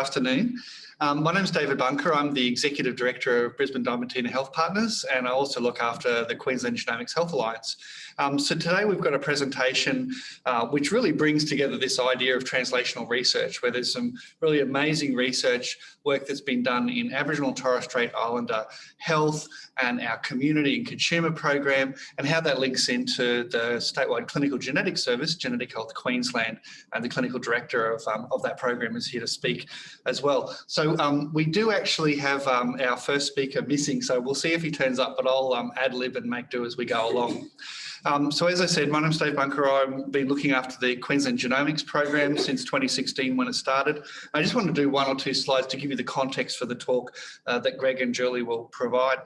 Afternoon. My name is David Bunker. I'm the Executive Director of Brisbane Diamantina Health Partners, and I also look after the Queensland Genomics Health Alliance. So today we've got a presentation which really brings together this idea of translational research, where there's some really amazing research work that's been done in Aboriginal and Torres Strait Islander health and our community and consumer program, and how that links into the statewide clinical genetics service, Genomic Health Queensland, and the clinical director of that program is here to speak as well. So we do actually have our first speaker missing, so we'll see if he turns up, but I'll ad-lib and make do as we go along. So as I said, my name's Dave Bunker. I've been looking after the Queensland Genomics program since 2016 when it started. I just want to do one or two slides to give you the context for the talk that Greg and Julie will provide.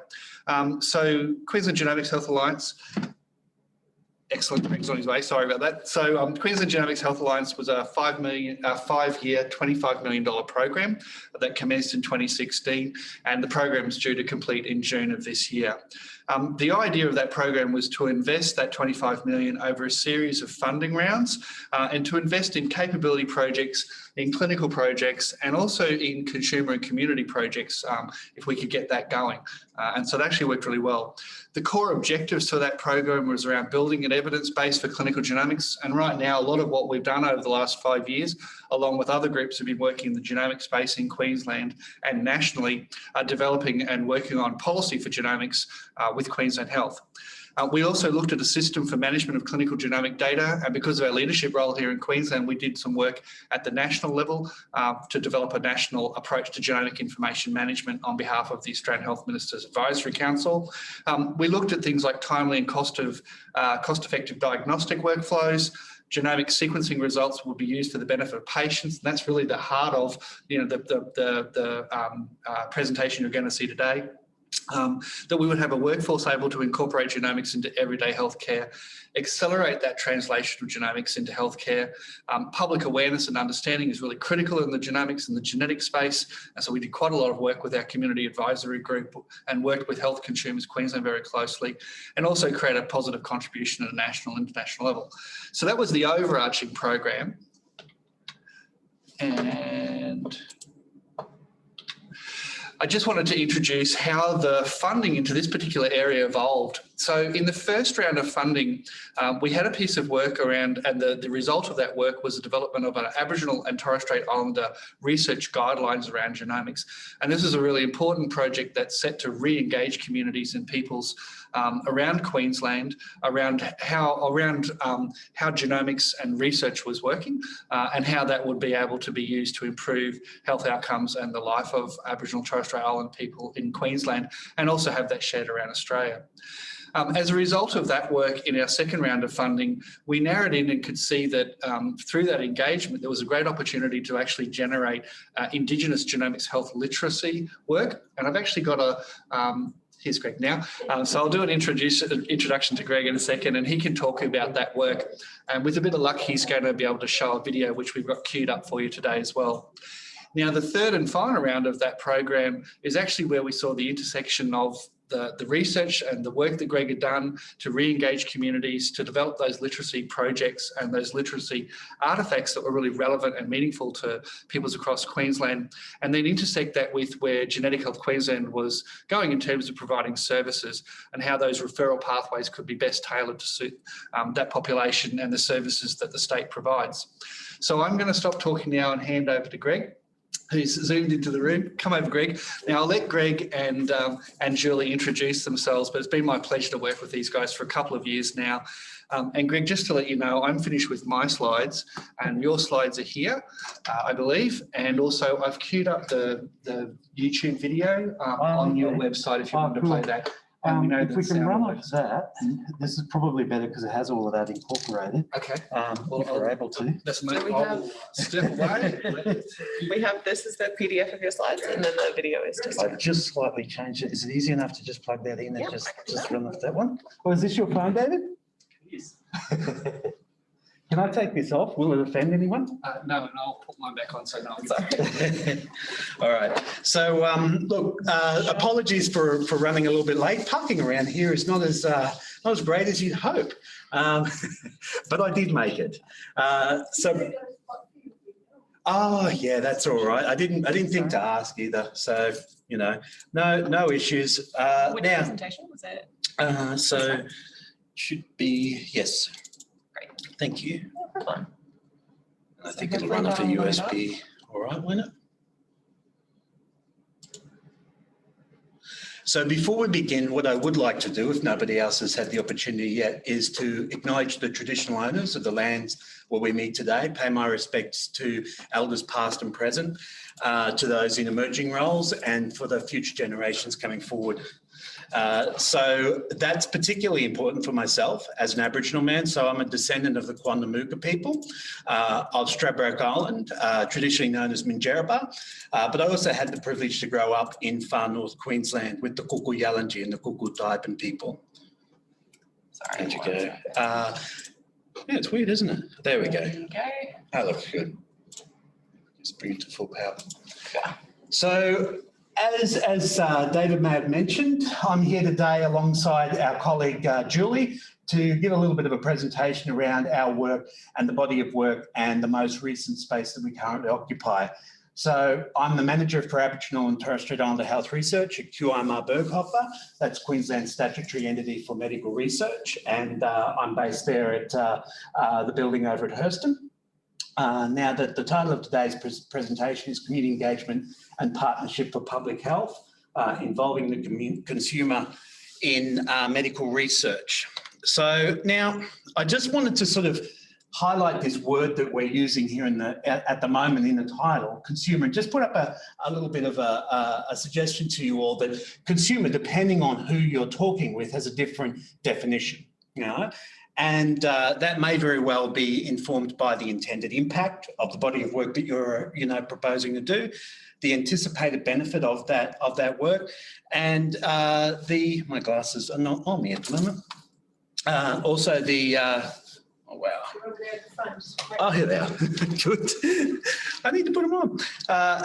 So Queensland Genomics Health Alliance. Excellent, Greg's on his way, sorry about that. So Queensland Genomics Health Alliance was a five-year, $25 million program that commenced in 2016, and the program is due to complete in June of this year. The idea of that program was to invest that $25 million over a series of funding rounds and to invest in capability projects, in clinical projects, and also in consumer and community projects if we could get that going. And so it actually worked really well. The core objectives for that program was around building an evidence base for clinical genomics. And right now, a lot of what we've done over the last 5 years, along with other groups who've been working in the genomic space in Queensland and nationally, are developing and working on policy for genomics with Queensland Health. We also looked at a system for management of clinical genomic data, and because of our leadership role here in Queensland, we did some work at the national level to develop a national approach to genomic information management on behalf of the Australian Health Ministers Advisory Council. We looked at things like timely and cost-effective diagnostic workflows. Genomic sequencing results will be used for the benefit of patients, and that's really the heart of the presentation you're going to see today. That we would have a workforce able to incorporate genomics into everyday healthcare, accelerate that translation of genomics into healthcare. Public awareness and understanding is really critical in the genomics and the genetic space, and so we did quite a lot of work with our community advisory group and worked with Health Consumers Queensland very closely, and also create a positive contribution at a national and international level. So that was the overarching program. And I just wanted to introduce how the funding into this particular area evolved. So in the first round of funding, we had a piece of work around, and the result of that work was the development of an Aboriginal and Torres Strait Islander research guidelines around genomics. And this is a really important project that's set to re-engage communities and peoples around Queensland, around how genomics and research was working, and how that would be able to be used to improve health outcomes and the life of Aboriginal and Torres Strait Island people in Queensland, and also have that shared around Australia. As a result of that work in our second round of funding, we narrowed in and could see that through that engagement, there was a great opportunity to actually generate Indigenous genomics health literacy work. And I've actually got a, here's Greg now. So I'll do an introduction to Greg in a second, and he can talk about that work. And with a bit of luck, he's going to be able to show a video, which we've got queued up for you today as well. Now, the third and final round of that program is actually where we saw the intersection of the research and the work that Greg had done to re-engage communities, to develop those literacy projects and those literacy artefacts that were really relevant and meaningful to peoples across Queensland, and then intersect that with where Genetic Health Queensland was going in terms of providing services and how those referral pathways could be best tailored to suit that population and the services that the state provides. So I'm going to stop talking now and hand over to Greg, who's zoomed into the room. Come over, Greg. Now, I'll let Greg and Julie introduce themselves, but it's been my pleasure to work with these guys for a couple of years now. And Greg, just to let you know, I'm finished with my slides, and your slides are here, I believe. And also, I've queued up the YouTube video on your website if you want to play that. If we can run like that, this is probably better because it has all of that incorporated. Okay. Well, if we're able to. That's my step away. We have, this is the PDF of your slides, and then the video is just. I've just slightly changed it. Is it easy enough to just plug that in and just run off that one? Oh, is this your phone, David? It is. Can I take this off? Will it offend anyone? No, and I'll put mine back on so no one's All right. So, look, apologies for running a little bit late. Parking around here is not as great as you'd hope, but I did make it. Oh, yeah, that's all right. I didn't think to ask either. So, you know, no issues. Which Now, presentation was it? so should be, yes. Great. Thank you. No problem. I So think it'll hopefully run off a that'll load up. USB. All right, won't it? So before we begin, what I would like to do, if nobody else has had the opportunity yet, is to acknowledge the traditional owners of the lands where we meet today, pay my respects to elders past and present, to those in emerging roles and for the future generations coming forward. So that's particularly important for myself as an Aboriginal man. So I'm a descendant of the Quandamooka people of Stradbroke Island, traditionally known as Minjerribah. But I also had the privilege to grow up in far north Queensland with the Kuku-Yalanji and the Kuku-Taipan people. Sorry. There you go. Yeah, it's weird, isn't it? There we go. Okay. That looks good. Just bring it to full power. Yeah. So as David may have mentioned, I'm here today alongside our colleague Julie to give a little bit of a presentation around our work and the body of work and the most recent space that we currently occupy. So I'm the manager for Aboriginal and Torres Strait Islander Health Research at QIMR Berghofer. That's Queensland's statutory entity for medical research. And I'm based there at the building over at Hurston. Now that the title of today's presentation is Community Engagement and Partnership for Public Health, involving the consumer in medical research. So now I just wanted to sort of highlight this word that we're using here at the moment in the title, consumer, and just put up a little bit of a suggestion to you all that consumer, depending on who you're talking with, has a different definition, you know? And that may very well be informed by the intended impact of the body of work that you're, proposing to do, the anticipated benefit of that work, and my glasses are not on me at the moment. Also the oh wow. Oh, here they are. Good. I need to put them on.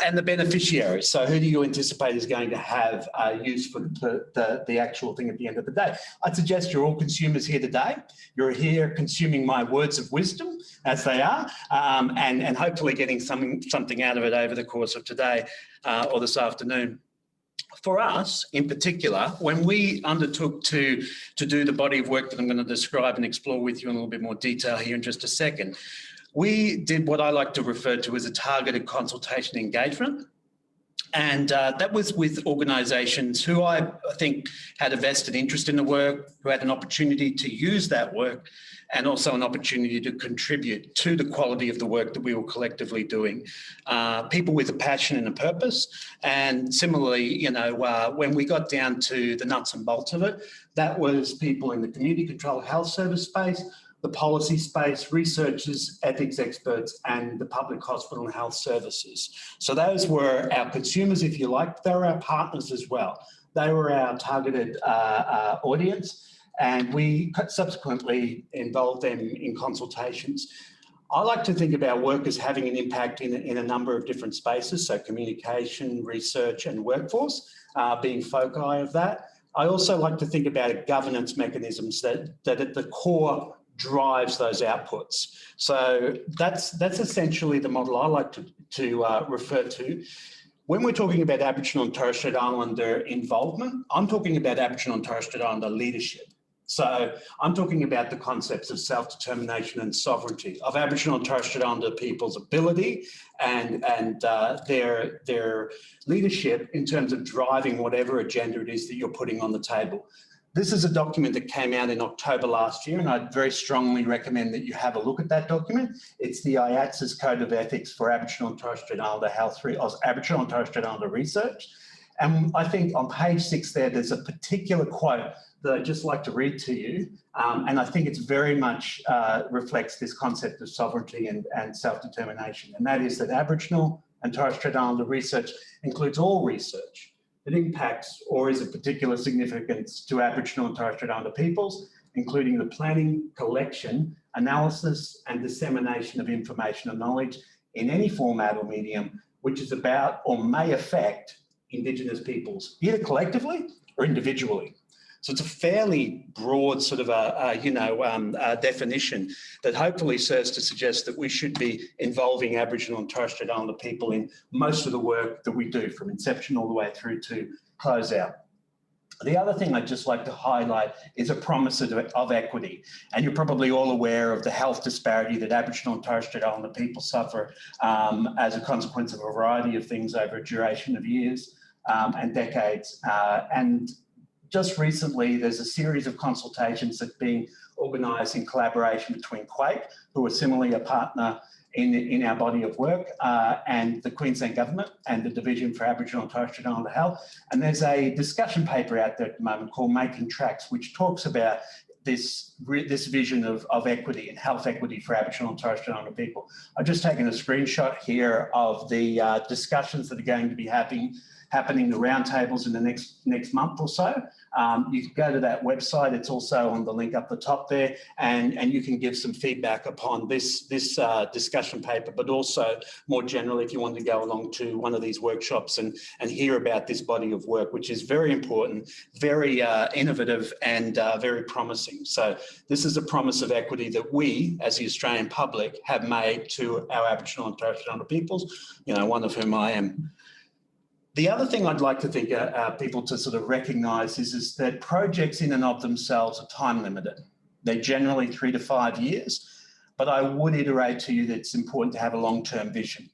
And the beneficiaries. So who do you anticipate is going to have use for the actual thing at the end of the day? I'd suggest you're all consumers here today. You're here consuming my words of wisdom, as they are, and hopefully getting something out of it over the course of today or this afternoon. For us, in particular, when we undertook to do the body of work that I'm going to describe and explore with you in a little bit more detail here in just a second, we did what I like to refer to as a targeted consultation engagement. And that was with organisations who I think had a vested interest in the work, who had an opportunity to use that work, and also an opportunity to contribute to the quality of the work that we were collectively doing. People with a passion and a purpose. And similarly, when we got down to the nuts and bolts of it, that was people in the community controlled health service space, the policy space, researchers, ethics experts, and the public hospital and health services. So those were our consumers, if you like. They were our partners as well. They were our targeted audience, and we subsequently involved them in consultations. I like to think about work as having an impact in a number of different spaces, so communication, research, and workforce being foci of that. I also like to think about governance mechanisms that at the core drives those outputs. So that's essentially the model I like to refer to. When we're talking about Aboriginal and Torres Strait Islander involvement, I'm talking about Aboriginal and Torres Strait Islander leadership. So I'm talking about the concepts of self-determination and sovereignty, of Aboriginal and Torres Strait Islander people's ability and their leadership in terms of driving whatever agenda it is that you're putting on the table. This is a document that came out in October last year, and I'd very strongly recommend that you have a look at that document. It's the IATSA's Code of Ethics for Aboriginal and Torres Strait Islander Aboriginal and Torres Strait Islander Research. And I think on page 6 there's a particular quote that I'd just like to read to you. And I think it's very much reflects this concept of sovereignty and self-determination. And that is that Aboriginal and Torres Strait Islander research includes all research that impacts or is of particular significance to Aboriginal and Torres Strait Islander peoples, including the planning, collection, analysis and dissemination of information and knowledge in any format or medium which is about or may affect Indigenous peoples, either collectively or individually. So it's a fairly broad sort of a definition that hopefully serves to suggest that we should be involving Aboriginal and Torres Strait Islander people in most of the work that we do, from inception all the way through to close out. The other thing I'd just like to highlight is a promise of equity. And you're probably all aware of the health disparity that Aboriginal and Torres Strait Islander people suffer as a consequence of a variety of things over a duration of years and decades. And just recently, there's a series of consultations that are being organised in collaboration between QIMR, who are similarly a partner in our body of work, and the Queensland Government and the Division for Aboriginal and Torres Strait Islander Health. And there's a discussion paper out there at the moment called Making Tracks, which talks about this vision of equity and health equity for Aboriginal and Torres Strait Islander people. I've just taken a screenshot here of the discussions that are going to be happening, the roundtables in the next month or so. You can go to that website. It's also on the link up the top there, and you can give some feedback upon this discussion paper, but also more generally, if you want to go along to one of these workshops and hear about this body of work, which is very important, very innovative, and very promising. So this is a promise of equity that we, as the Australian public, have made to our Aboriginal and Torres Strait Islander peoples, one of whom I am. The other thing I'd like to think people to sort of recognise is that projects in and of themselves are time limited. They're generally 3 to 5 years, but I would iterate to you that it's important to have a long-term vision.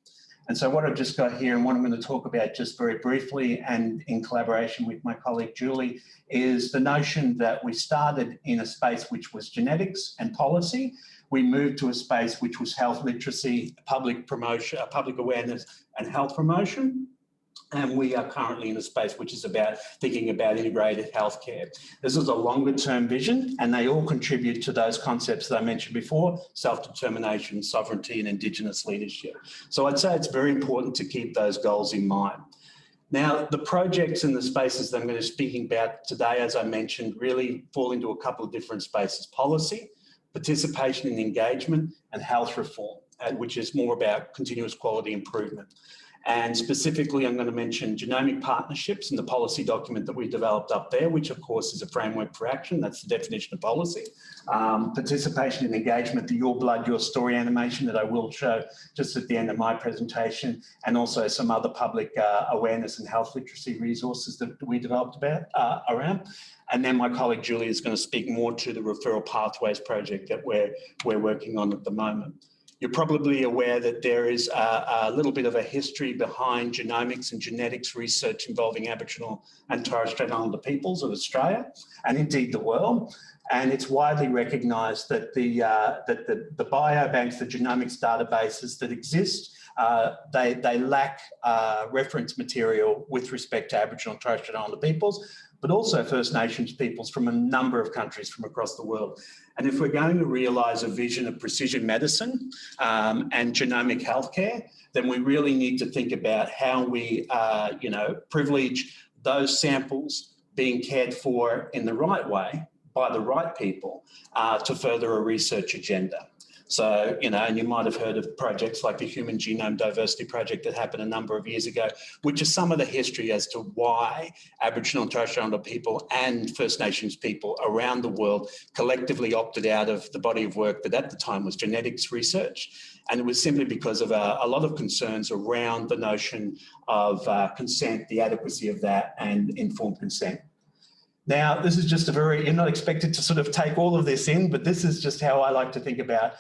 And so what I've just got here and what I'm going to talk about just very briefly and in collaboration with my colleague Julie is the notion that we started in a space which was genetics and policy. We moved to a space which was health literacy, public promotion, public awareness and health promotion. And we are currently in a space which is about thinking about integrated healthcare. This is a longer term vision, and they all contribute to those concepts that I mentioned before: self-determination, sovereignty, and Indigenous leadership. So I'd say it's very important to keep those goals in mind. Now, the projects and the spaces that I'm going to be speaking about today, as I mentioned, really fall into a couple of different spaces: policy, participation and engagement, and health reform, which is more about continuous quality improvement. And specifically, I'm going to mention Genomic Partnerships and the policy document that we developed up there, which of course is a framework for action. That's the definition of policy. Participation and engagement, the Your Blood, Your Story animation that I will show just at the end of my presentation, and also some other public awareness and health literacy resources that we developed around. And then my colleague Julie is going to speak more to the referral pathways project that we're working on at the moment. You're probably aware that there is a little bit of a history behind genomics and genetics research involving Aboriginal and Torres Strait Islander peoples of Australia and indeed the world. And it's widely recognised that the biobanks, the genomics databases that exist, they lack reference material with respect to Aboriginal and Torres Strait Islander peoples, but also First Nations peoples from a number of countries from across the world. And if we're going to realise a vision of precision medicine and genomic healthcare, then we really need to think about how we, privilege those samples being cared for in the right way by the right people to further a research agenda. So, and you might have heard of projects like the Human Genome Diversity Project that happened a number of years ago, which is some of the history as to why Aboriginal and Torres Strait Islander people and First Nations people around the world collectively opted out of the body of work that at the time was genetics research. And it was simply because of a lot of concerns around the notion of consent, the adequacy of that, and informed consent. Now, this is just you're not expected to sort of take all of this in, but this is just how I like to think about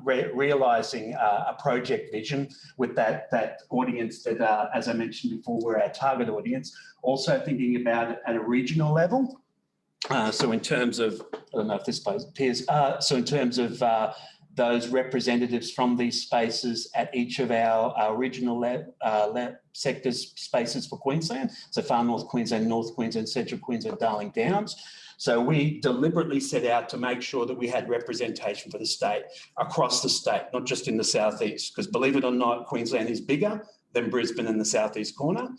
realising a project vision with that audience that, as I mentioned before, were our target audience. Also thinking about it at a regional level. So in terms of, I don't know if this appears, so in terms of those representatives from these spaces at each of our regional sectors spaces for Queensland. So Far North Queensland, North Queensland, Central Queensland, Darling Downs. So we deliberately set out to make sure that we had representation for the state across the state, not just in the southeast, because believe it or not, Queensland is bigger than Brisbane in the southeast corner.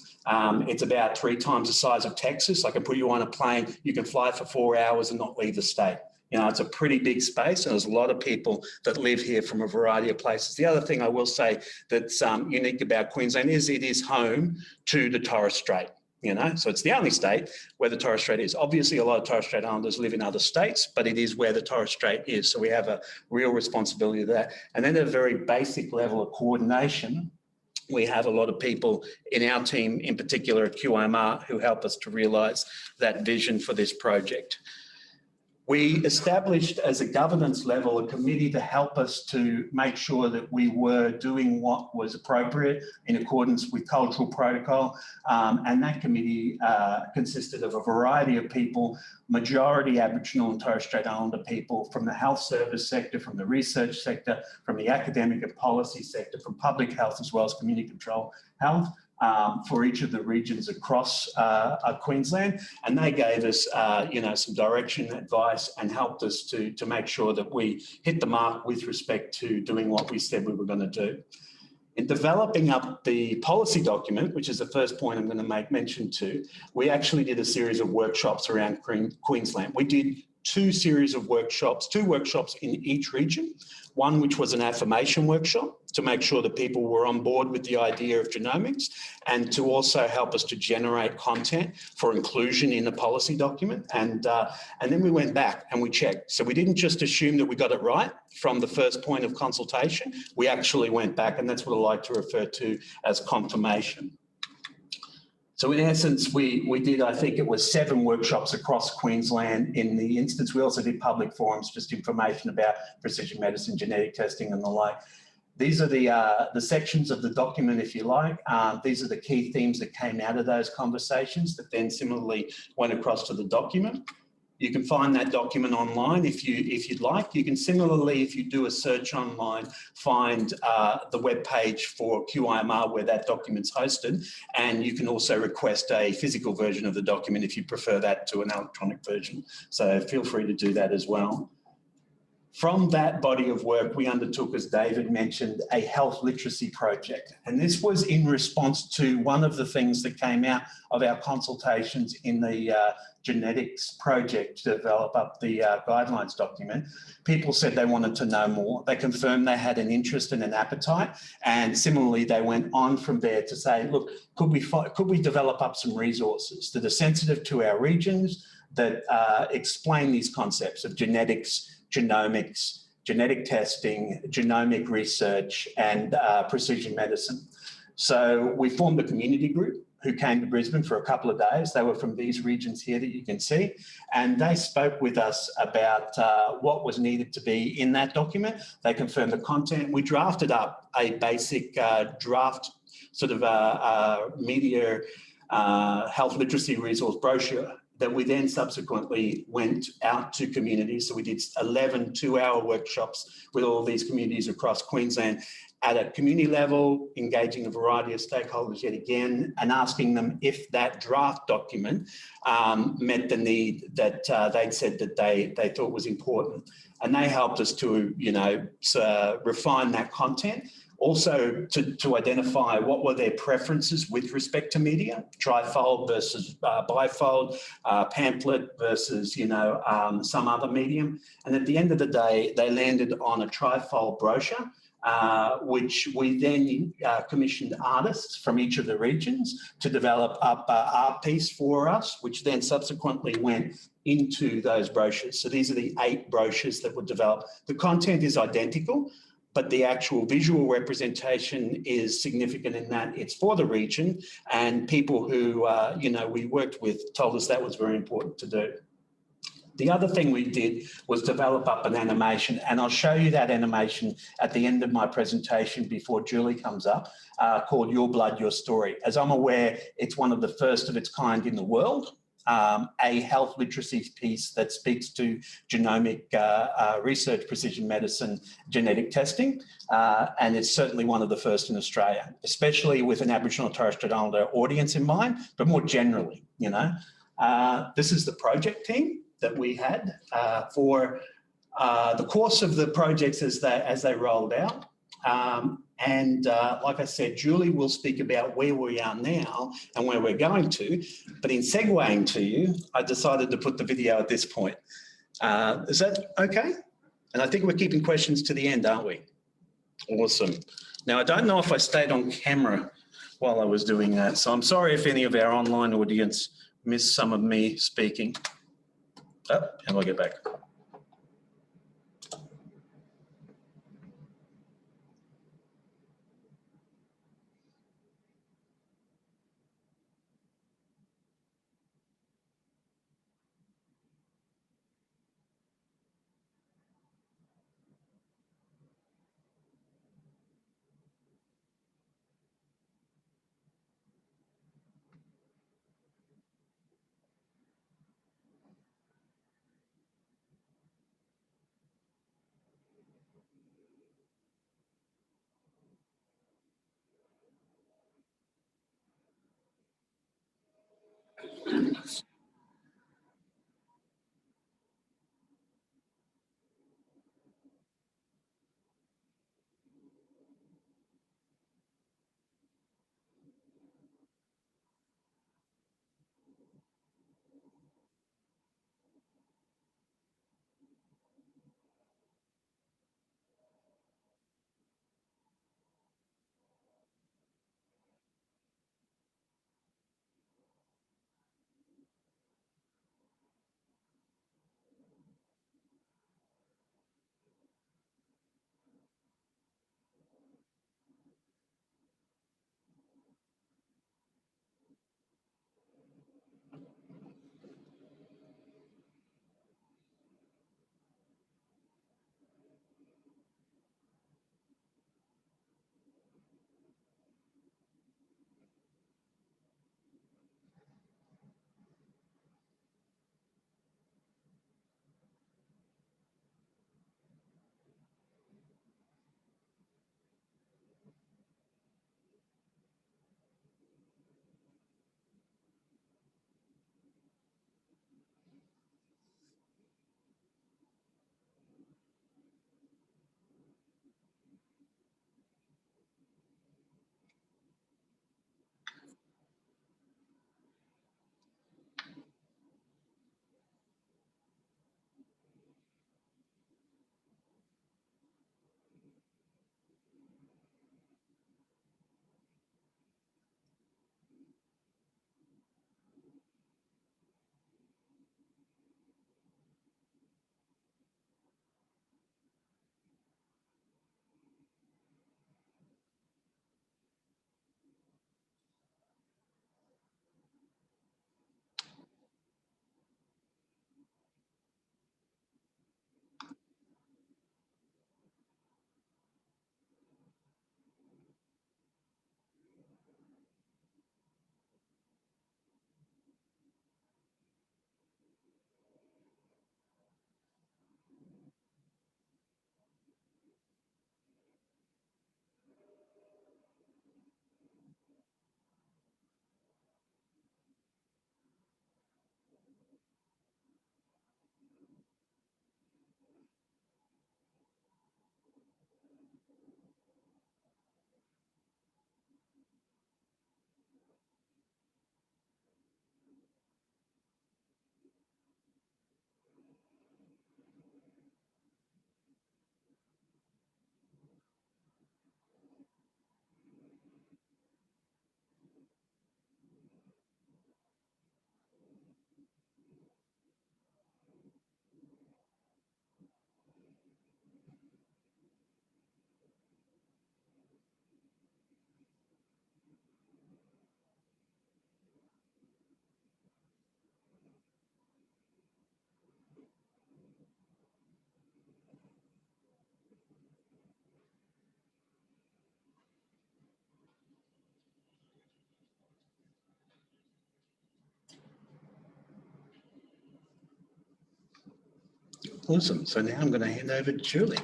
It's about 3 times the size of Texas. I can put you on a plane, you can fly for 4 hours and not leave the state. It's a pretty big space, and there's a lot of people that live here from a variety of places. The other thing I will say that's unique about Queensland is it is home to the Torres Strait. you know, so it's the only state where the Torres Strait is. Obviously, a lot of Torres Strait Islanders live in other states, but it is where the Torres Strait is. So we have a real responsibility to that. And then at a very basic level of coordination, we have a lot of people in our team, in particular at QIMR, who help us to realise that vision for this project. We established as a governance level a committee to help us to make sure that we were doing what was appropriate in accordance with cultural protocol. And that committee consisted of a variety of people, majority Aboriginal and Torres Strait Islander people from the health service sector, from the research sector, from the academic and policy sector, from public health as well as community control health. For each of the regions across Queensland, and they gave us, you know, some direction, advice, and helped us to make sure that we hit the mark with respect to doing what we said we were going to do. In developing up the policy document, which is the first point I'm going to make mention to, we actually did a series of workshops around Queensland. We did two workshops in each region. One which was an affirmation workshop to make sure that people were on board with the idea of genomics, and to also help us to generate content for inclusion in the policy document. And then we went back and we checked. So we didn't just assume that we got it right from the first point of consultation. We actually went back, and that's what I like to refer to as confirmation. So in essence, we did, I think it was 7 workshops across Queensland. In the instance, we also did public forums, just information about precision medicine, genetic testing and the like. These are the sections of the document, if you like. These are the key themes that came out of those conversations that then similarly went across to the document. You can find that document online if you'd like. You can similarly, if you do a search online, find the webpage for QIMR where that document's hosted, and you can also request a physical version of the document if you prefer that to an electronic version. So feel free to do that as well. From that body of work, we undertook, as David mentioned, a health literacy project. And this was in response to one of the things that came out of our consultations in the genetics project to develop up the guidelines document. People said they wanted to know more. They confirmed they had an interest and an appetite. And similarly, they went on from there to say, look, could we develop up some resources that are sensitive to our regions, that explain these concepts of genetics, genomics, genetic testing, genomic research, and precision medicine. So we formed a community group who came to Brisbane for a couple of days. They were from these regions here that you can see, and they spoke with us about what was needed to be in that document. They confirmed the content. We drafted up a basic draft sort of media health literacy resource brochure that we then subsequently went out to communities. So we did 11 two-hour workshops with all these communities across Queensland at a community level, engaging a variety of stakeholders yet again, and asking them if that draft document met the need that they'd said that they thought was important. And they helped us to, you know, refine that content. Also to identify what were their preferences with respect to media, trifold versus bifold, pamphlet versus, you know, some other medium. And at the end of the day, they landed on a trifold brochure, which we then commissioned artists from each of the regions to develop up art piece for us, which then subsequently went into those brochures. So these are the 8 brochures that were developed. The content is identical, but the actual visual representation is significant in that it's for the region, and people who, you know, we worked with told us that was very important to do. The other thing we did was develop up an animation, and I'll show you that animation at the end of my presentation before Julie comes up, called Your Blood, Your Story. As I'm aware, it's one of the first of its kind in the world. A health literacy piece that speaks to genomic research, precision medicine, genetic testing, and it's certainly one of the first in Australia, especially with an Aboriginal Torres Strait Islander audience in mind, but more generally, you know. This is the project team that we had for the course of the projects as they rolled out. And like I said, Julie will speak about where we are now and where we're going to. But in segueing to you, I decided to put the video at this point. Is that okay? And I think we're keeping questions to the end, aren't we? Awesome. Now, I don't know if I stayed on camera while I was doing that. So I'm sorry if any of our online audience missed some of me speaking. Oh, how do I get back? Awesome. So now I'm going to hand over to Julie.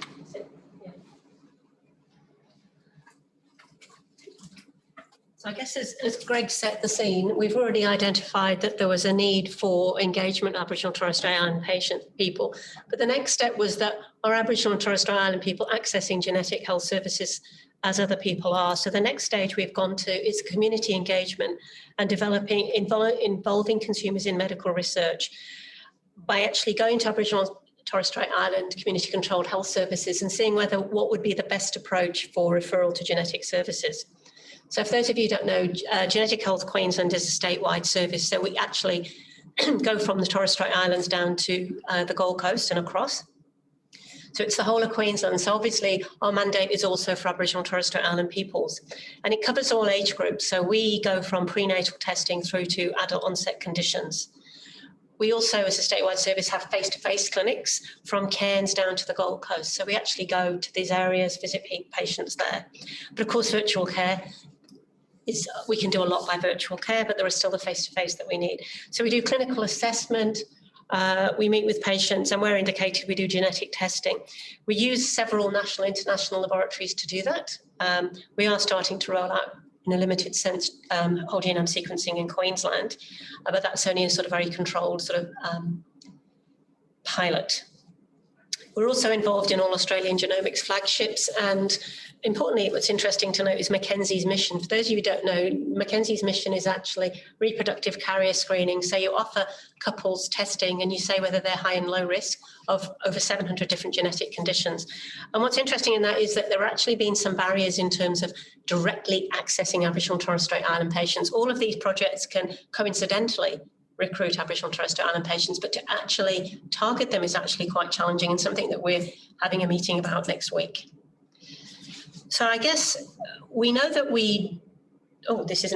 So I guess as Greg set the scene, we've already identified that there was a need for engagement of Aboriginal and Torres Strait Island people. But the next step was that are Aboriginal and Torres Strait Island people accessing genetic health services as other people are? So the next stage we've gone to is community engagement and involving consumers in medical research by actually going to Aboriginal Torres Strait Island community controlled health services and seeing what would be the best approach for referral to genetic services. So for those of you who don't know, Genetic Health Queensland is a statewide service. So we actually go from the Torres Strait Islands down to the Gold Coast and across. So it's the whole of Queensland. So obviously our mandate is also for Aboriginal and Torres Strait Island peoples. And it covers all age groups. So we go from prenatal testing through to adult onset conditions. We also, as a statewide service, have face-to-face clinics from Cairns down to the Gold Coast. So we actually go to these areas, visit patients there. But of course, virtual care we can do a lot by virtual care, but there is still the face-to-face that we need. So we do clinical assessment, we meet with patients, and where indicated, we do genetic testing. We use several national, international laboratories to do that. We are starting to roll out, in a limited sense, whole genome sequencing in Queensland, but that's only a sort of very controlled sort of pilot. We're also involved in all Australian genomics flagships, and importantly, what's interesting to note is Mackenzie's mission. For those of you who don't know, Mackenzie's mission is actually reproductive carrier screening. So you offer couples testing and you say whether they're high and low risk of over 700 different genetic conditions. And what's interesting in that is that there are actually been some barriers in terms of directly accessing Aboriginal and Torres Strait Island patients. All of these projects can coincidentally recruit Aboriginal and Torres Strait Island patients, but to actually target them is actually quite challenging, and something that we're having a meeting about next week. So I guess we know that this is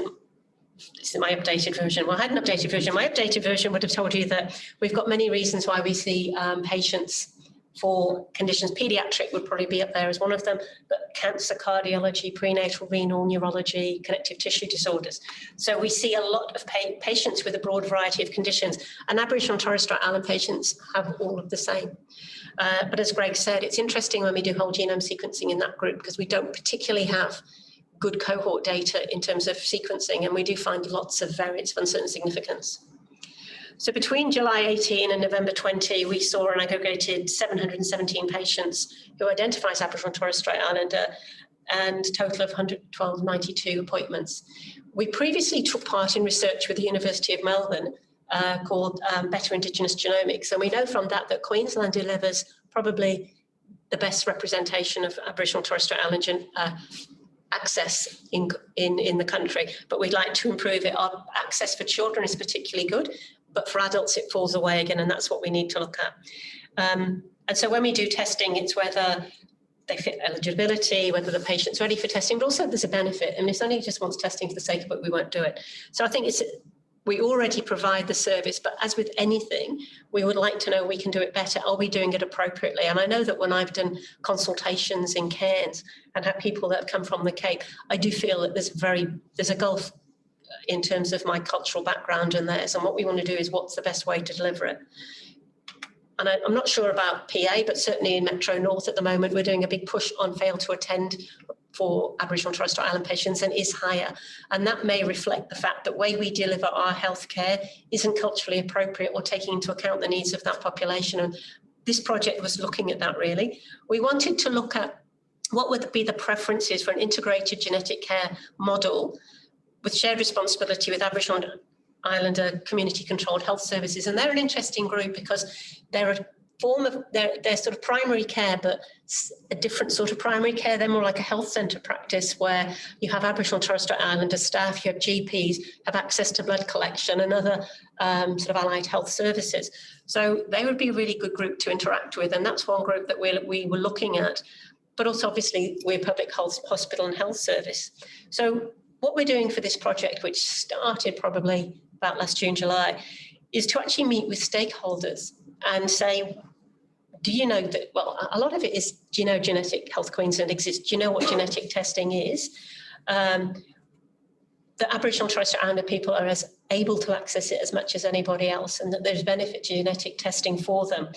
my updated version. Well, I had an updated version. My updated version would have told you that we've got many reasons why we see patients for conditions. Pediatric would probably be up there as one of them, but cancer, cardiology, prenatal, renal, neurology, connective tissue disorders. So we see a lot of patients with a broad variety of conditions, and Aboriginal and Torres Strait Island patients have all of the same. But as Greg said, it's interesting when we do whole genome sequencing in that group, because we don't particularly have good cohort data in terms of sequencing, and we do find lots of variants of uncertain significance. So between July 18 and November 20, we saw an aggregated 717 patients who identify as Aboriginal and Torres Strait Islander, and a total of 112.92 appointments. We previously took part in research with the University of Melbourne called Better Indigenous Genomics, and we know from that that Queensland delivers probably the best representation of Aboriginal and Torres Strait Islander access in the country, but we'd like to improve it. Our access for children is particularly good, but for adults it falls away again, and that's what we need to look at. And so when we do testing, it's whether they fit eligibility, whether the patient's ready for testing, but also there's a benefit. And if somebody just wants testing for the sake of it, we won't do it. So I think we already provide the service, but as with anything, we would like to know we can do it better. Are we doing it appropriately? And I know that when I've done consultations in Cairns and had people that come from the Cape, I do feel that there's a gulf in terms of my cultural background and theirs. And what we want to do is what's the best way to deliver it. And I'm not sure about PA, but certainly in Metro North at the moment, we're doing a big push on fail to attend for Aboriginal and Torres Strait Island patients, and is higher. And that may reflect the fact that the way we deliver our healthcare isn't culturally appropriate or taking into account the needs of that population. And this project was looking at that really. We wanted to look at what would be the preferences for an integrated genetic care model with shared responsibility with Aboriginal and Islander community-controlled health services. And they're an interesting group because they're a form of, they're sort of primary care, but a different sort of primary care. They're more like a health centre practice where you have Aboriginal and Torres Strait Islander staff, you have GPs, have access to blood collection and other sort of allied health services. So they would be a really good group to interact with. And that's one group that we were looking at. But also, obviously, we're a public health hospital and health service. So what we're doing for this project, which started probably about last June, July, is to actually meet with stakeholders and say, do you know that, well, a lot of it is, do you know Genetic Health Queensland exists? Do you know what genetic testing is? The Aboriginal and Torres Strait Islander people are as able to access it as much as anybody else, and that there's benefit to genetic testing for them.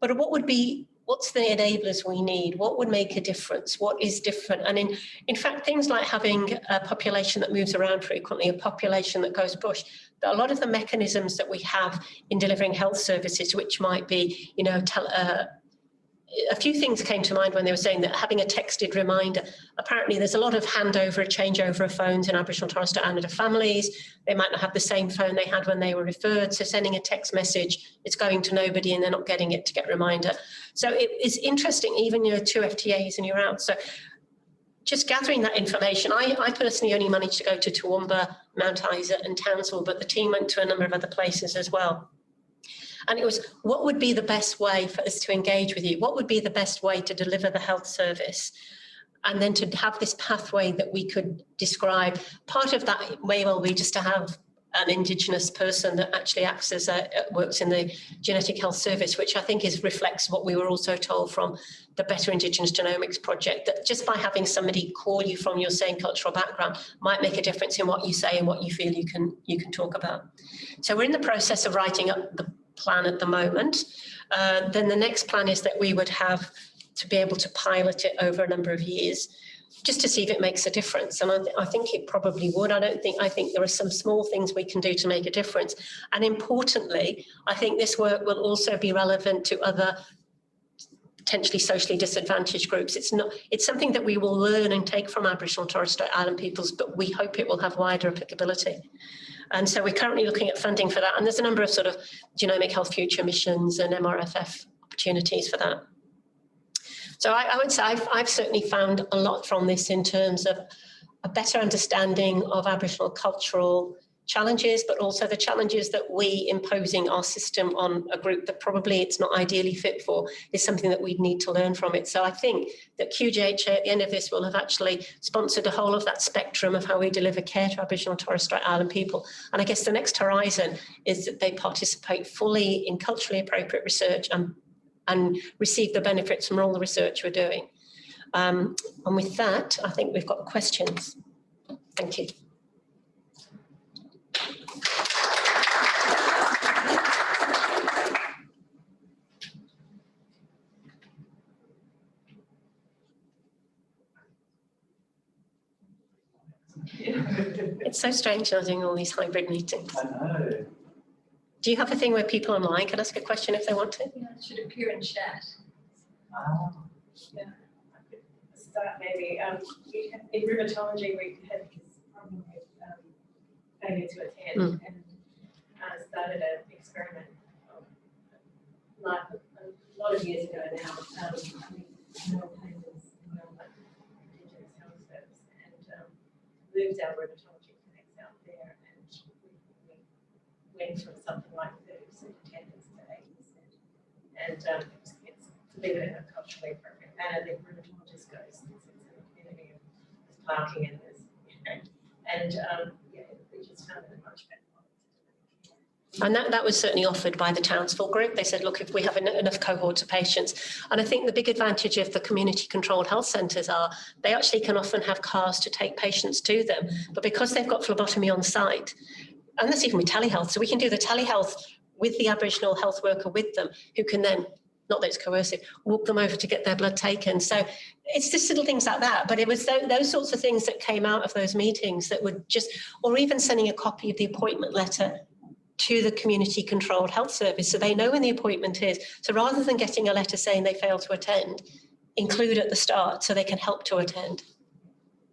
But what's the enablers we need? What would make a difference? What is different? And in fact, things like having a population that moves around frequently, a population that goes bush, a lot of the mechanisms that we have in delivering health services, which might be, a few things came to mind when they were saying that having a texted reminder. Apparently there's a lot of handover, a changeover of phones in Aboriginal and Torres Strait Islander families. They might not have the same phone they had when they were referred. So sending a text message, it's going to nobody and they're not getting it to get a reminder. So it is interesting, even 2 FTAs and you're out. So just gathering that information. I personally only managed to go to Toowoomba, Mount Isa and Townsville, but the team went to a number of other places as well. And it was, what would be the best way for us to engage with you? What would be the best way to deliver the health service? And then to have this pathway that we could describe. Part of that may well be just to have an Indigenous person that actually acts as works in the genetic health service, which I think reflects what we were also told from the Better Indigenous Genomics project, that just by having somebody call you from your same cultural background might make a difference in what you say and what you feel you can talk about. So we're in the process of writing up the plan at the moment. Then the next plan is that we would have to be able to pilot it over a number of years, just to see if it makes a difference. And I think it probably would. I think there are some small things we can do to make a difference. And importantly, I think this work will also be relevant to other potentially socially disadvantaged groups. It's something that we will learn and take from Aboriginal and Torres Strait Island peoples, but we hope it will have wider applicability. And so we're currently looking at funding for that. And there's a number of sort of genomic health future missions and MRFF opportunities for that. So I would say I've certainly found a lot from this in terms of a better understanding of Aboriginal cultural challenges, but also the challenges that we imposing our system on a group that probably it's not ideally fit for is something that we'd need to learn from it. So I think that QGHA at the end of this will have actually sponsored a whole of that spectrum of how we deliver care to Aboriginal and Torres Strait Island people. And I guess the next horizon is that they participate fully in culturally appropriate research and receive the benefits from all the research we're doing. And with that, I think we've got questions. Thank you. It's so strange now doing all these hybrid meetings. I know. Do you have a thing where people online can ask a question if they want to? Yeah, it should appear in chat. Yeah, I could start maybe. In rheumatology, we had this problem with failure to attend and started an experiment a lot of years ago now. Male payments, Indigenous Health Service, and moved our rheumatology clinics out there, and we went from something like 30% attendance to 80%. And it's to live in a culturally appropriate manner. The rheumatologist goes, it's a community of parking and there's, yeah, we just found it a much better model. And that was certainly offered by the Townsville group. They said, look, if we have enough cohorts of patients. And I think the big advantage of the community-controlled health centres are they actually can often have cars to take patients to them. But because they've got phlebotomy on site, and that's even with telehealth, so we can do the telehealth with the Aboriginal health worker with them, who can then, not that it's coercive, walk them over to get their blood taken. So it's just little things like that. But it was those sorts of things that came out of those meetings that would just, or even sending a copy of the appointment letter to the community-controlled health service so they know when the appointment is. So rather than getting a letter saying they failed to attend, include at the start so they can help to attend.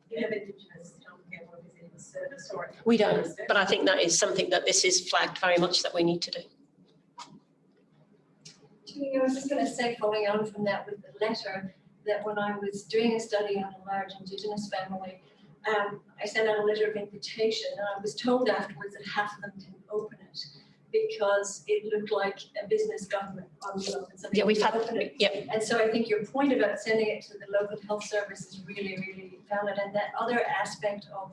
You have Indigenous healthcare workers in the service, or We don't, but I think that is something that this is flagged very much that we need to do. I was just going to say, following on from that with the letter, that when I was doing a study on a large Indigenous family, I sent out a letter of invitation, and I was told afterwards that half of them didn't open it because it looked like a business government envelope. And so Yeah, we've had it. Yep. And so I think your point about sending it to the local health service is really, really valid. And that other aspect of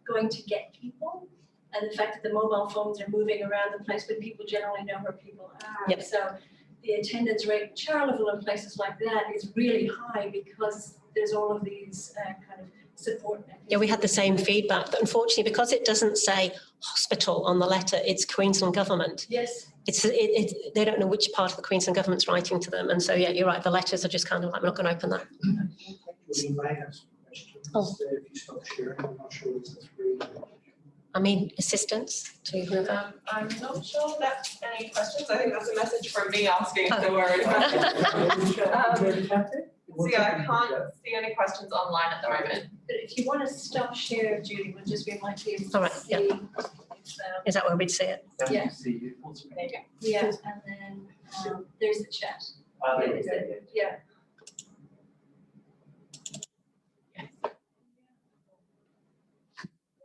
going to get people, and the fact that the mobile phones are moving around the place, but people generally know where people are. Yep. So the attendance rate in Charleville and places like that is really high because there's all of these kind of support mechanisms. Yeah, we had the same feedback, but unfortunately, because it doesn't say hospital on the letter, it's Queensland Government. Yes. They don't know which part of the Queensland Government's writing to them. And so, yeah, you're right, the letters are just kind of like, we're not going to open that. We may have some questions. Oh. If you stop sharing, I'm not sure it's a free. I mean, assistance to whoever. I'm not sure that's any questions. I think that's a message from me asking if they're worried. So yeah, I can't see any questions online at the moment. But if you want to stop share, Judy, we'll just be like you. All right, yeah. Is that where we'd see it? Yeah. See you. There you go. Yeah, and then there's the chat. There we Is go, it? Yeah.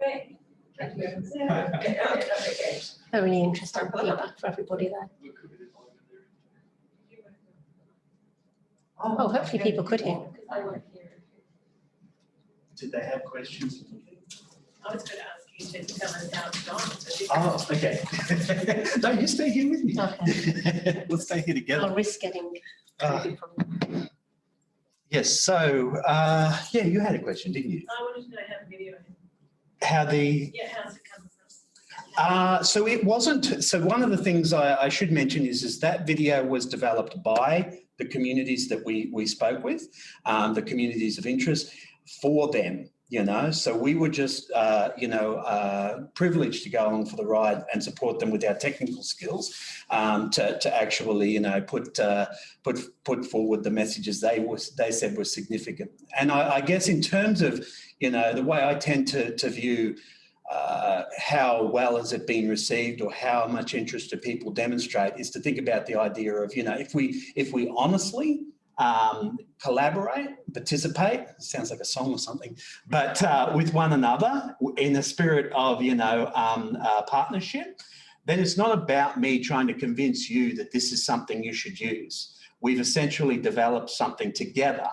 Great. Thank you. Okay. A really interesting feedback for everybody there. Oh, hopefully people could hear. Because I work here. Did they have questions? I was going to ask you to come and down to John. Oh, okay. No, you stay here with me. Okay. We'll stay here together. I'll risk getting. Yes, so, yeah, you had a question, didn't you? I wanted to know how the video. How the... Yeah, how's it come from? So it wasn't, so one of the things I should mention is that video was developed by the communities that we spoke with, the communities of interest, for them, you know. So we were just, privileged to go along for the ride and support them with our technical skills to actually, you know, put forward the messages they said were significant. And I guess in terms of, you know, the way I tend to view how well has it been received or how much interest do people demonstrate is to think about the idea of, you know, if we honestly collaborate, participate, sounds like a song or something, but with one another in a spirit of, you know, partnership, then it's not about me trying to convince you that this is something you should use. We've essentially developed something together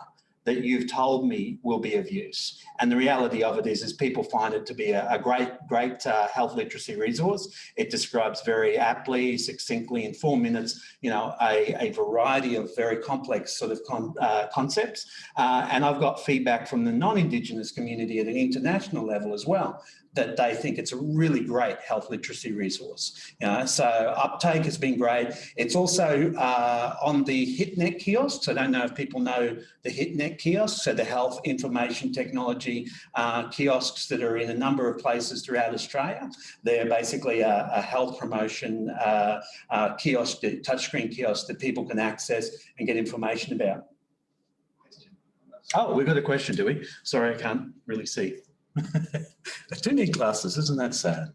that you've told me will be of use. And the reality of it is people find it to be a great health literacy resource. It describes very aptly, succinctly, in 4 minutes, you know, a variety of very complex sort of concepts. And I've got feedback from the non-Indigenous community at an international level as well, that they think it's a really great health literacy resource. You know, so uptake has been great. It's also on the HitNet kiosks. I don't know if people know the HitNet kiosks, so the health information technology kiosks that are in a number of places throughout Australia. They're basically a health promotion kiosk, touchscreen kiosk that people can access and get information about. Oh, we've got a question, do we? Sorry, I can't really see. I do need glasses, isn't that sad?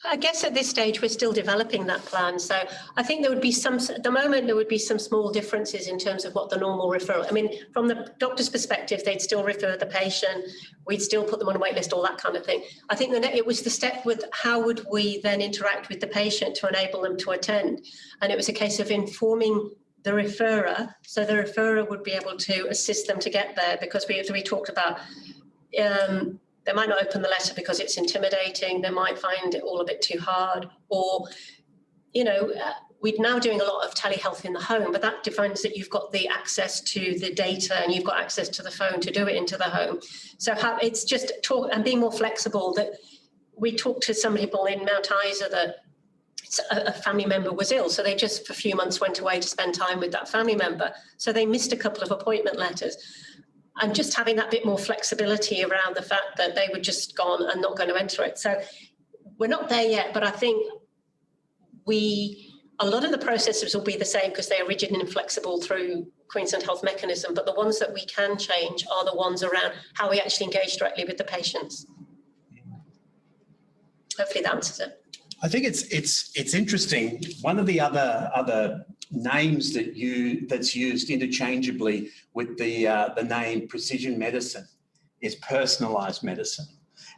I guess at this stage, we're still developing that plan. So I think there would be at the moment, there would be some small differences in terms of what the normal referral, I mean, from the doctor's perspective, they'd still refer the patient, we'd still put them on a wait list, all that kind of thing. I think it was the step with how would we then interact with the patient to enable them to attend. And it was a case of informing the referrer, so the referrer would be able to assist them to get there, because we talked about they might not open the letter because it's intimidating, they might find it all a bit too hard, or, you know, we're now doing a lot of telehealth in the home, but that defines that you've got the access to the data and you've got access to the phone to do it into the home. So it's just talk and being more flexible. That we talked to some people in Mount Isa that a family member was ill, so they just for a few months went away to spend time with that family member. So they missed a couple of appointment letters. And just having that bit more flexibility around the fact that they were just gone and not going to enter it. So we're not there yet, but I think a lot of the processes will be the same because they are rigid and inflexible through Queensland Health mechanism, but the ones that we can change are the ones around how we actually engage directly with the patients. Hopefully that answers it. I think it's interesting. One of the other names that's used interchangeably with the name precision medicine is personalised medicine.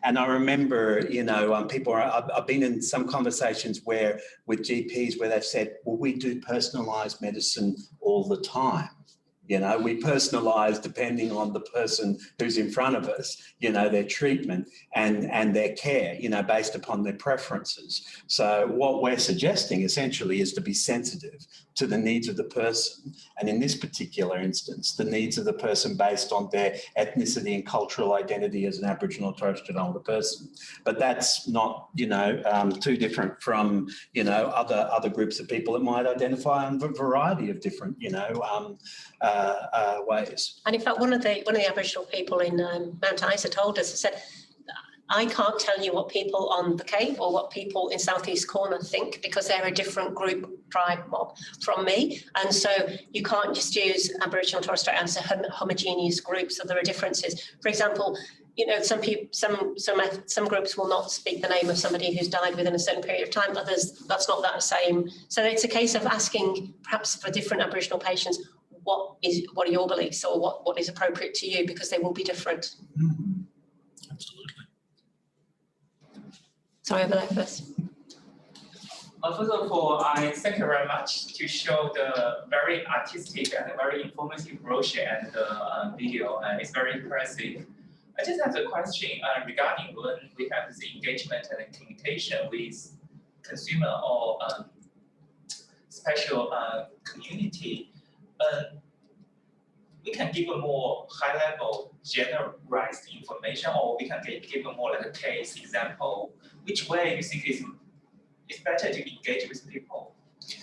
And I remember, you know, I've been in some conversations with GPs where they've said, well, we do personalised medicine all the time. You know, we personalise depending on the person who's in front of us, you know, their treatment and their care, you know, based upon their preferences. So what we're suggesting essentially is to be sensitive to the needs of the person. And in this particular instance, the needs of the person based on their ethnicity and cultural identity as an Aboriginal or Torres Strait Islander person. But that's not, you know, too different from, you know, other groups of people that might identify in a variety of different, you know, ways. And in fact, one of the Aboriginal people in Mount Isa told us, he said, I can't tell you what people on the Cape or what people in Southeast Corner think because they're a different group, tribe, mob from me. And so you can't just use Aboriginal Torres Strait as a homogeneous group. So there are differences. For example, you know, some groups will not speak the name of somebody who's died within a certain period of time. Others, that's not that same. So it's a case of asking, perhaps for different Aboriginal patients, what are your beliefs or what is appropriate to you, because they will be different. Mm-hmm. Absolutely. Sorry, over there first. First of all, I thank you very much to show the very artistic and very informative brochure and the video. It's very impressive. I just have a question regarding when we have the engagement and communication with consumer or special community. We can give a more high-level, generalized information, or we can give a more like a case example. Which way you think is better to engage with people? Do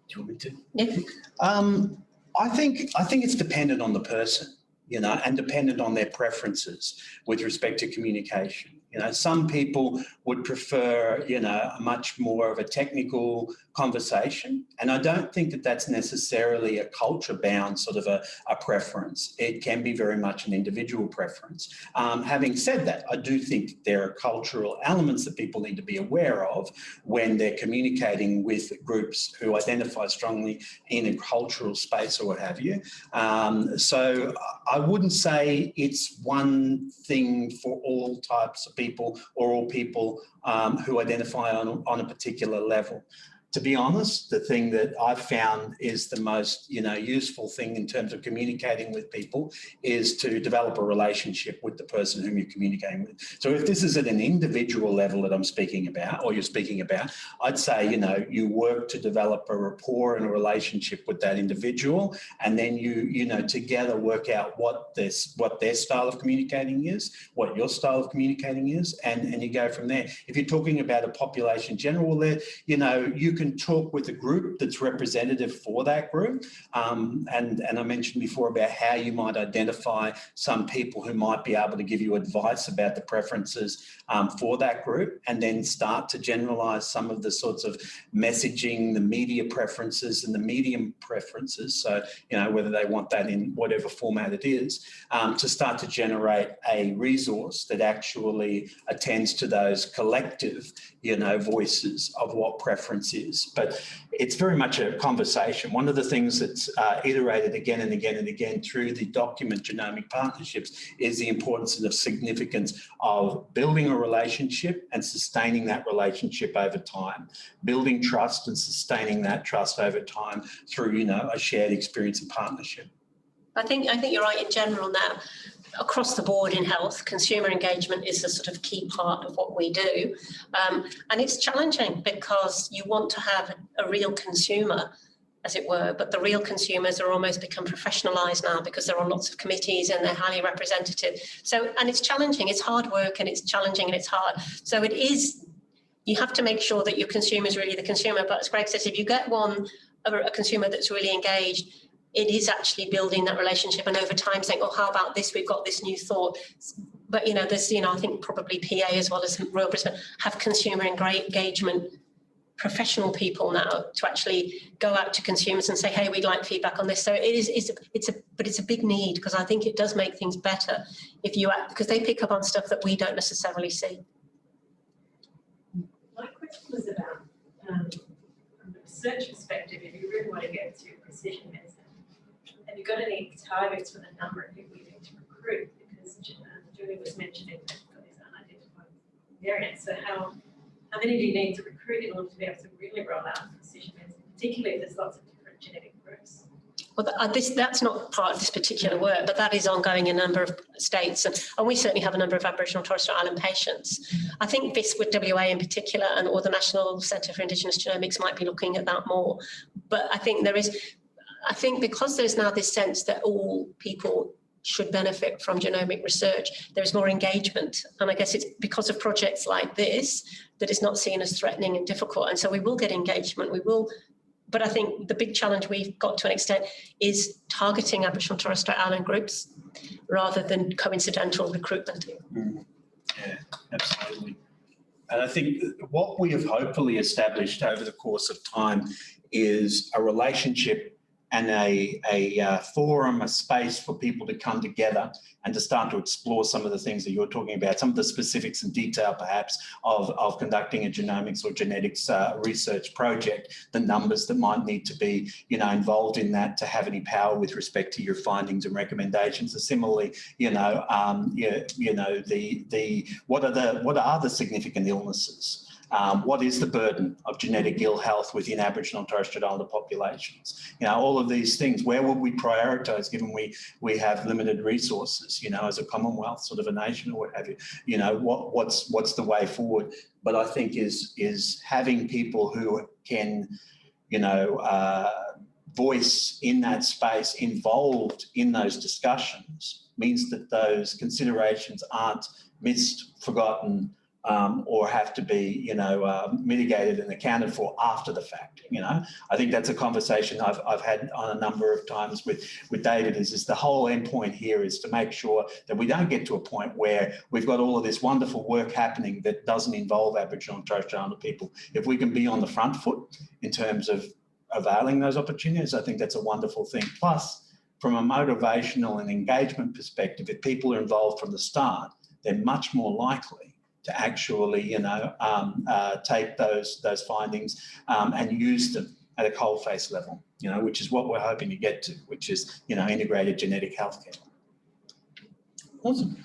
you want me to? Yeah. I think it's dependent on the person, you know, and dependent on their preferences with respect to communication. You know, some people would prefer, you know, a much more of a technical conversation. And I don't think that that's necessarily a culture-bound sort of a preference. It can be very much an individual preference. Having said that, I do think there are cultural elements that people need to be aware of when they're communicating with groups who identify strongly in a cultural space or what have you. So I wouldn't say it's one thing for all types of people or all people who identify on a particular level. To be honest, the thing that I've found is the most, you know, useful thing in terms of communicating with people is to develop a relationship with the person whom you're communicating with. So if this is at an individual level that I'm speaking about, or you're speaking about, I'd say, you know, you work to develop a rapport and a relationship with that individual, and then you know, together work out what their style of communicating is, what your style of communicating is, and you go from there. If you're talking about a population general there, you know, you can talk with a group that's representative for that group. And I mentioned before about how you might identify some people who might be able to give you advice about the preferences for that group, and then start to generalise some of the sorts of messaging, the media preferences and the medium preferences. So, you know, whether they want that in whatever format it is, to start to generate a resource that actually attends to those collective, you know, voices of what preference is. But it's very much a conversation. One of the things that's iterated again and again and again through the document Genomic Partnerships is the importance and the significance of building a relationship and sustaining that relationship over time, building trust and sustaining that trust over time through, you know, a shared experience and partnership. I think you're right in general now. Across the board in health, consumer engagement is a sort of key part of what we do. And it's challenging because you want to have a real consumer, as it were, but the real consumers are almost become professionalised now because there are lots of committees and they're highly representative. So, and it's challenging, it's hard work and it's challenging and it's hard. So it is, you have to make sure that your consumer is really the consumer. But as Greg says, if you get a consumer that's really engaged, it is actually building that relationship and over time saying, oh, how about this? We've got this new thought. But, you know, there's, you know, I think probably PA as well as Royal Brisbane have consumer engagement professional people now to actually go out to consumers and say, hey, we'd like feedback on this. So it's a big need because I think it does make things better if you act, because they pick up on stuff that we don't necessarily see. My question was about, from the research perspective, if you really want to get to precision medicine, have you got any targets for the number of people you need to recruit? Because Julie was mentioning that you've got these unidentified variants. So how many do you need to recruit in order to be able to really roll out precision medicine, particularly if there's lots of different genetic groups? Well, that's not part of this particular work, but that is ongoing in a number of states. And we certainly have a number of Aboriginal Torres Strait Island patients. I think this with WA in particular or the National Centre for Indigenous Genomics might be looking at that more. But I think because there's now this sense that all people should benefit from genomic research, there's more engagement. And I guess it's because of projects like this that it's not seen as threatening and difficult. And so we will get engagement, but I think the big challenge we've got to an extent is targeting Aboriginal Torres Strait Island groups rather than coincidental recruitment. Yeah, absolutely. And I think what we have hopefully established over the course of time is a relationship and a forum, a space for people to come together and to start to explore some of the things that you're talking about, some of the specifics and detail perhaps of conducting a genomics or genetics research project, the numbers that might need to be, you know, involved in that to have any power with respect to your findings and recommendations. And similarly, you know, what are the significant illnesses? What is the burden of genetic ill health within Aboriginal and Torres Strait Islander populations? You know, all of these things, where would we prioritise given we have limited resources, you know, as a Commonwealth sort of a nation or what have you? You know, what's the way forward? But I think is having people who can, you know, voice in that space, involved in those discussions, means that those considerations aren't missed, forgotten, or have to be, you know, mitigated and accounted for after the fact. You know, I think that's a conversation I've had on a number of times with David. Is the whole end point here is to make sure that we don't get to a point where we've got all of this wonderful work happening that doesn't involve Aboriginal and Torres Strait Islander people. If we can be on the front foot in terms of availing those opportunities, I think that's a wonderful thing. Plus, from a motivational and engagement perspective, if people are involved from the start, they're much more likely to actually, you know, take those findings and use them at a coalface level, you know, which is what we're hoping to get to, which is, you know, integrated genetic healthcare. Awesome.